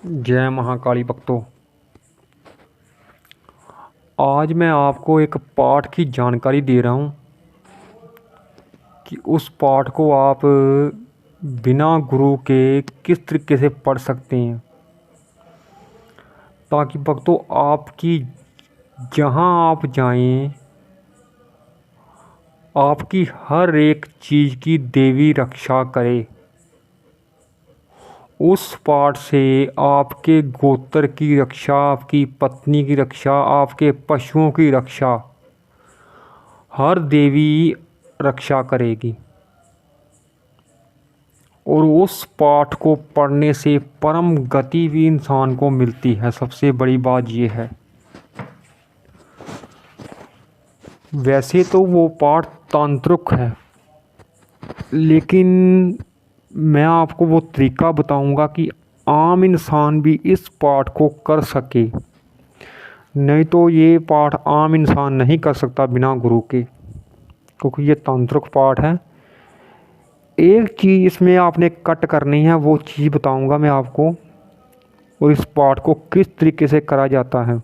जय महाकाली भक्तों। आज मैं आपको एक पाठ की जानकारी दे रहा हूँ कि उस पाठ को आप बिना गुरु के किस तरीके से पढ़ सकते हैं, ताकि भक्तों आपकी जहाँ आप जाएं आपकी हर एक चीज़ की देवी रक्षा करे। उस पाठ से आपके गोत्र की रक्षा, आपकी पत्नी की रक्षा, आपके पशुओं की रक्षा हर देवी रक्षा करेगी। और उस पाठ को पढ़ने से परम गति भी इंसान को मिलती है। सबसे बड़ी बात यह है, वैसे तो वो पाठ तांत्रिक है, लेकिन मैं आपको वो तरीका बताऊंगा कि आम इंसान भी इस पाठ को कर सके। नहीं तो ये पाठ आम इंसान नहीं कर सकता बिना गुरु के, क्योंकि ये तांत्रिक पाठ है। एक चीज़ इसमें आपने कट करनी है, वो चीज़ बताऊंगा मैं आपको, और इस पाठ को किस तरीके से करा जाता है।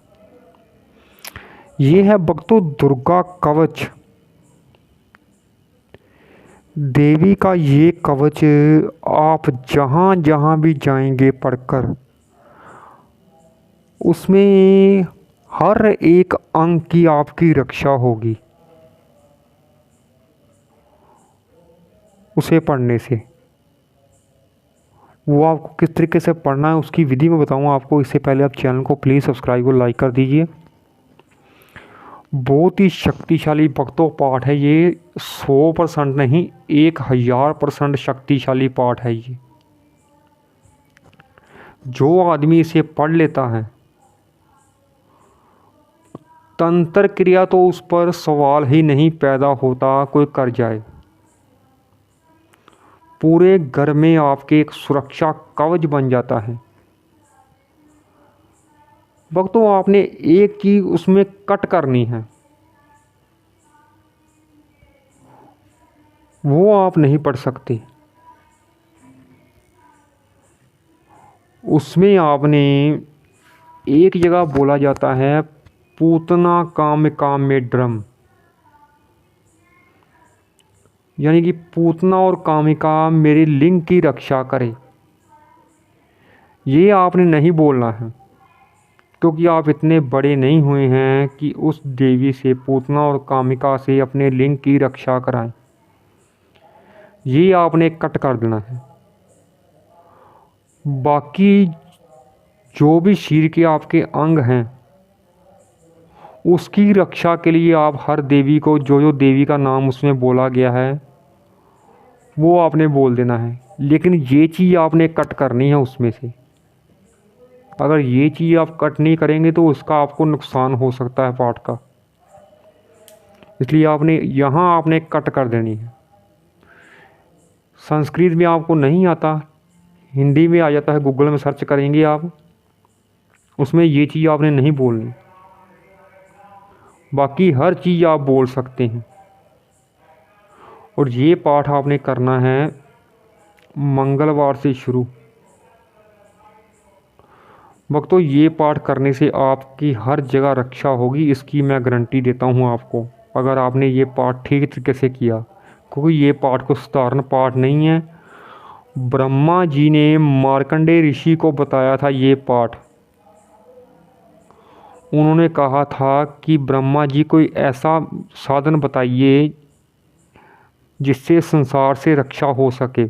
ये है भक्तों दुर्गा कवच। देवी का ये कवच आप जहाँ जहाँ भी जाएंगे पढ़कर, उसमें हर एक अंग की आपकी रक्षा होगी उसे पढ़ने से। वो आपको किस तरीके से पढ़ना है उसकी विधि में बताऊंगा आपको। इससे पहले आप चैनल को प्लीज़ सब्सक्राइब और लाइक कर दीजिए। बहुत ही शक्तिशाली भक्तों पाठ है ये। 100% नहीं, 1000% शक्तिशाली पाठ है ये। जो आदमी इसे पढ़ लेता है, तंत्र क्रिया तो उस पर सवाल ही नहीं पैदा होता कोई कर जाए। पूरे घर में आपके एक सुरक्षा कवच बन जाता है। भक्तों आपने एक चीज उसमें कट करनी है, वो आप नहीं पढ़ सकते। उसमें आपने एक जगह बोला जाता है, पूतना काम काम में ड्रम, यानी कि पूतना और कामिका मेरे लिंग की रक्षा करे। ये आपने नहीं बोलना है, क्योंकि आप इतने बड़े नहीं हुए हैं कि उस देवी से, पूतना और कामिका से अपने लिंग की रक्षा कराएं। ये आपने कट कर देना है। बाकी जो भी शरीर के आपके अंग हैं, उसकी रक्षा के लिए आप हर देवी को, जो जो देवी का नाम उसमें बोला गया है, वो आपने बोल देना है। लेकिन ये चीज़ आपने कट करनी है उसमें से। अगर ये चीज़ आप कट नहीं करेंगे तो उसका आपको नुकसान हो सकता है पाठ का। इसलिए आपने यहाँ आपने कट कर देनी है। संस्कृत में आपको नहीं आता, हिंदी में आ जाता है, गूगल में सर्च करेंगे आप, उसमें ये चीज़ आपने नहीं बोलनी। बाकी हर चीज़ आप बोल सकते हैं। और ये पाठ आपने करना है मंगलवार से शुरू। भक्तों ये पाठ करने से आपकी हर जगह रक्षा होगी, इसकी मैं गारंटी देता हूँ आपको, अगर आपने ये पाठ ठीक तरीके से किया। क्योंकि ये पाठ को साधारण पाठ नहीं है। ब्रह्मा जी ने मार्कंडेय ऋषि को बताया था ये पाठ। उन्होंने कहा था कि ब्रह्मा जी कोई ऐसा साधन बताइए जिससे संसार से रक्षा हो सके।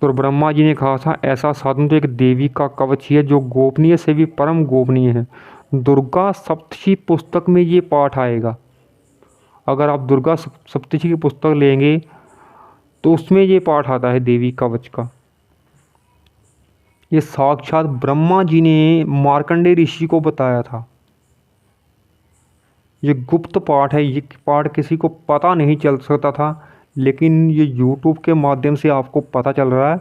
तो ब्रह्मा जी ने कहा था ऐसा साधन तो एक देवी का कवच ही है, जो गोपनीय से भी परम गोपनीय है। दुर्गा सप्तशती पुस्तक में ये पाठ आएगा। अगर आप दुर्गा सप्तशती की पुस्तक लेंगे तो उसमें ये पाठ आता है देवी कवच का। ये साक्षात ब्रह्मा जी ने मार्कंडेय ऋषि को बताया था। ये गुप्त पाठ है, ये पाठ किसी को पता नहीं चल सकता था, लेकिन ये YouTube के माध्यम से आपको पता चल रहा है।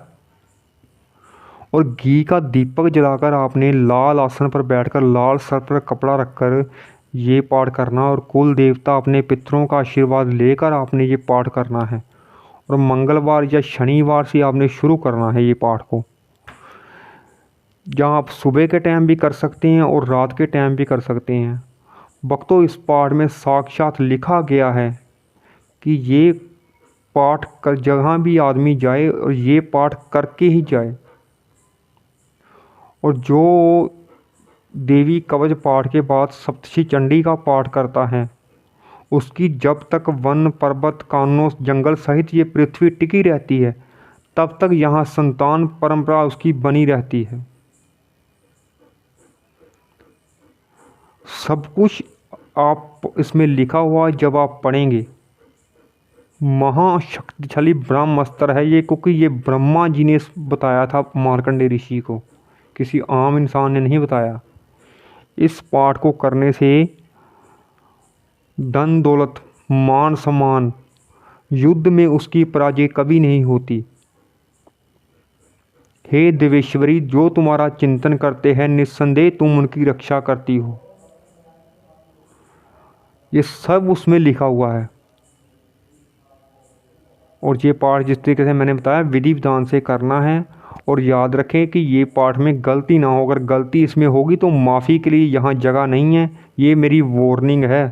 और घी का दीपक जलाकर आपने लाल आसन पर बैठकर, लाल सर पर कपड़ा रखकर ये पाठ करना, और कुल देवता अपने पितरों का आशीर्वाद लेकर आपने ये पाठ करना है। और मंगलवार या शनिवार से आपने शुरू करना है ये पाठ को। जहाँ आप सुबह के टाइम भी कर सकते हैं और रात के टाइम भी कर सकते हैं। भक्तों, इस पाठ में साक्षात लिखा गया है कि ये पाठ कर जहाँ भी आदमी जाए और ये पाठ करके ही जाए। और जो देवी कवच पाठ के बाद सप्तशती चंडी का पाठ करता है, उसकी जब तक वन पर्वत कानों जंगल सहित ये पृथ्वी टिकी रहती है, तब तक यहाँ संतान परंपरा उसकी बनी रहती है। सब कुछ आप इसमें लिखा हुआ है, जब आप पढ़ेंगे। महाशक्तिशाली ब्रह्मास्त्र है ये, क्योंकि ये ब्रह्मा जी ने बताया था मार्कंडेय ऋषि को, किसी आम इंसान ने नहीं बताया। इस पाठ को करने से धन दौलत मान सम्मान युद्ध में उसकी पराजय कभी नहीं होती। हे देवेश्वरी, जो तुम्हारा चिंतन करते हैं निस्संदेह तुम उनकी रक्षा करती हो। ये सब उसमें लिखा हुआ है। और ये पाठ जिस तरीके से मैंने बताया विधि विधान से करना है। और याद रखें कि ये पाठ में गलती ना हो, अगर गलती इसमें होगी तो माफ़ी के लिए यहाँ जगह नहीं है। ये मेरी वार्निंग है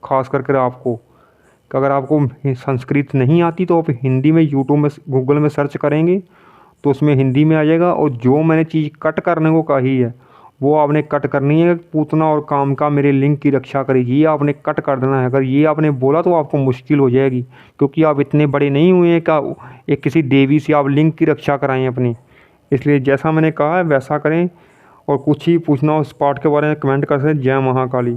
ख़ास करके आपको कि अगर आपको संस्कृत नहीं आती तो आप हिंदी में यूट्यूब में गूगल में सर्च करेंगे तो उसमें हिंदी में आ जाएगा। और जो मैंने चीज़ कट करने को कही है वो आपने कट करनी है। पूतना और काम का मेरे लिंक की रक्षा करेगी, ये आपने कट कर देना है। अगर ये आपने बोला तो आपको मुश्किल हो जाएगी, क्योंकि आप इतने बड़े नहीं हुए हैं कि एक किसी देवी से आप लिंक की रक्षा कराएं अपनी। इसलिए जैसा मैंने कहा है वैसा करें। और कुछ ही पूछना हो इस पाठ के बारे में कमेंट कर सकते। जय महाकाली।